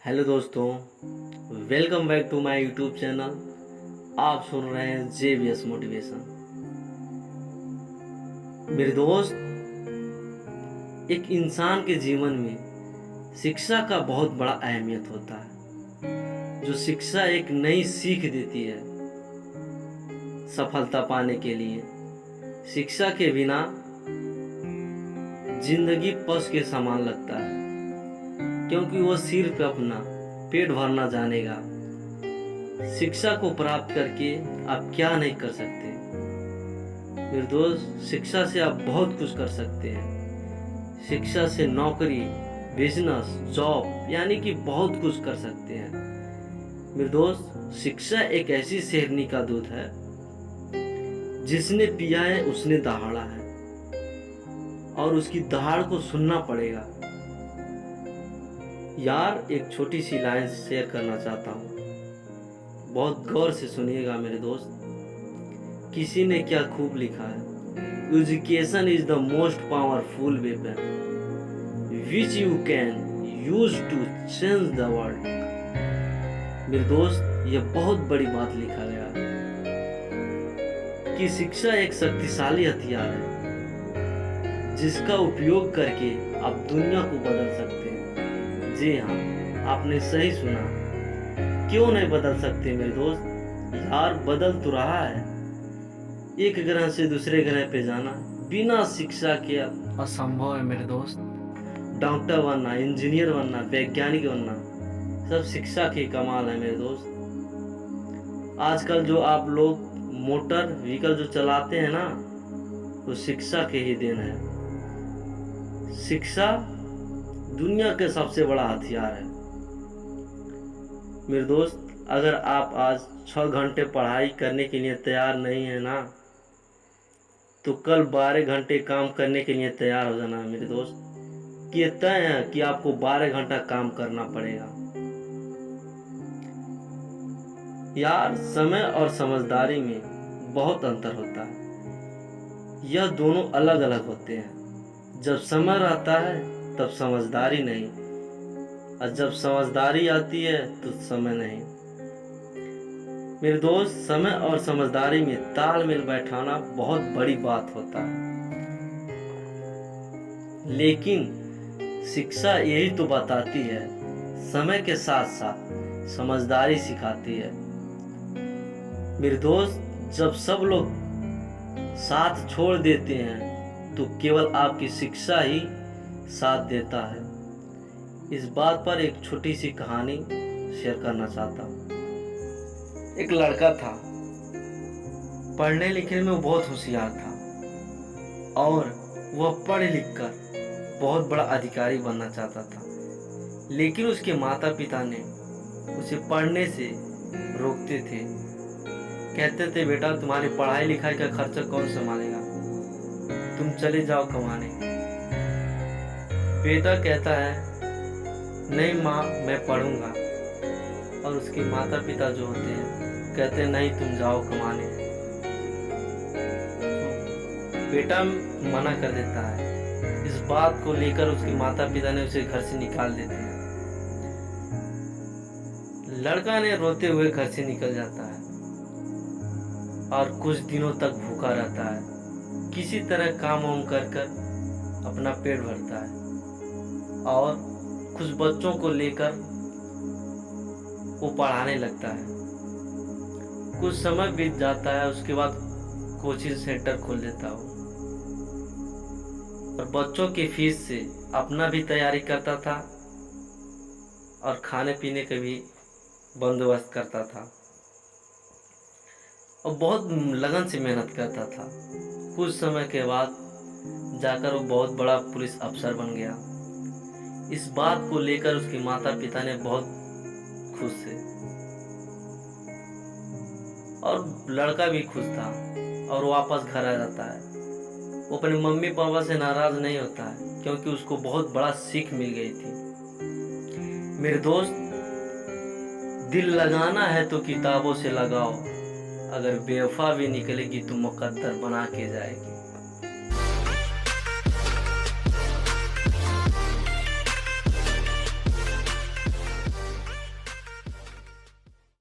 Hello दोस्तों, welcome back to my YouTube channel. आप सुन रहे हैं JVS मोटिवेशन। मेरे दोस्त, एक इंसान के जीवन में शिक्षा का बहुत बड़ा अहमियत होता है। जो शिक्षा एक नई सीख देती है सफलता पाने के लिए। शिक्षा के बिना जिंदगी पस के समान लगता है, क्योंकि वो सिर्फ अपना पेट भरना जानेगा। शिक्षा को प्राप्त करके आप क्या नहीं कर सकते मेरे दोस्त। शिक्षा से आप बहुत कुछ कर सकते हैं। शिक्षा से नौकरी, बिजनेस, जॉब यानी कि बहुत कुछ कर सकते हैं मेरे दोस्त। शिक्षा एक ऐसी शेरनी का दूध है, जिसने पिया है उसने दहाड़ा है, और उसकी दहाड़ को सुनना पड़ेगा। यार, एक छोटी सी लाइन शेयर करना चाहता हूँ, बहुत गौर से सुनिएगा मेरे दोस्त। किसी ने क्या खूब लिखा है, education is the most powerful weapon which you can use to change the world. मेरे दोस्त, ये बहुत बड़ी बात लिखा गया है कि शिक्षा एक शक्तिशाली हथियार है, जिसका उपयोग करके आप दुनिया को बदल सकते हैं। जी हाँ, आपने सही सुना। क्यों नहीं बदल सकते मेरे दोस्त? यार, बदल तो रहा है। एक ग्रह से दूसरे ग्रह पे जाना बिना शिक्षा के असंभव है मेरे दोस्त। डॉक्टर बनना, इंजीनियर बनना, वैज्ञानिक बनना, सब शिक्षा के कमाल है मेरे दोस्त। आजकल जो आप लोग मोटर व्हीकल जो चलाते हैं ना, वो शिक्षा के ही देन है। शिक्षा दुनिया के सबसे बड़ा हथियार है मेरे दोस्त। अगर आप आज 6 घंटे पढ़ाई करने के लिए तैयार नहीं है ना, तो कल 12 घंटे काम करने के लिए तैयार हो जाना मेरे दोस्त। ये तय है कि आपको 12 घंटा काम करना पड़ेगा। यार, समय और समझदारी में बहुत अंतर होता है। यह दोनों अलग अलग होते हैं। जब समय रहता है तब समझदारी नहीं, और जब समझदारी आती है तो समय नहीं मेरे दोस्त। समय और समझदारी में तालमेल बैठाना बहुत बड़ी बात होता है, लेकिन शिक्षा यही तो बताती है, समय के साथ साथ समझदारी सिखाती है मेरे दोस्त। जब सब लोग साथ छोड़ देते हैं तो केवल आपकी शिक्षा ही साथ देता है। इस बात पर एक छोटी सी कहानी शेयर करना चाहता हूँ। एक लड़का था, पढ़ने लिखने में वो बहुत होशियार था, और वह पढ़ लिख कर बहुत बड़ा अधिकारी बनना चाहता था। लेकिन उसके माता पिता ने उसे पढ़ने से रोकते थे। कहते थे, बेटा, तुम्हारी पढ़ाई लिखाई का खर्चा कौन संभालेगा, तुम चले जाओ कमाने। बेटा कहता है, नहीं माँ, मैं पढ़ूंगा। और उसके माता पिता जो होते हैं कहते हैं, नहीं, तुम जाओ कमाने। बेटा मना कर देता है। इस बात को लेकर उसके माता पिता ने उसे घर से निकाल देते हैं। लड़का ने रोते हुए घर से निकल जाता है और कुछ दिनों तक भूखा रहता है। किसी तरह काम वाम कर अपना पेट भरता है, और कुछ बच्चों को लेकर वो पढ़ाने लगता है। कुछ समय बीत जाता है, उसके बाद कोचिंग सेंटर खोल देता है, और बच्चों की फीस से अपना भी तैयारी करता था और खाने पीने का भी बंदोबस्त करता था, और बहुत लगन से मेहनत करता था। कुछ समय के बाद जाकर वो बहुत बड़ा पुलिस अफसर बन गया। इस बात को लेकर उसके माता पिता ने बहुत खुश थे, और लड़का भी खुश था, और वापस घर आ जाता है। वो अपने मम्मी पापा से नाराज नहीं होता है, क्योंकि उसको बहुत बड़ा सीख मिल गई थी मेरे दोस्त। दिल लगाना है तो किताबों से लगाओ, अगर बेवफा भी निकलेगी तो मुकद्दर बना के जाएगी।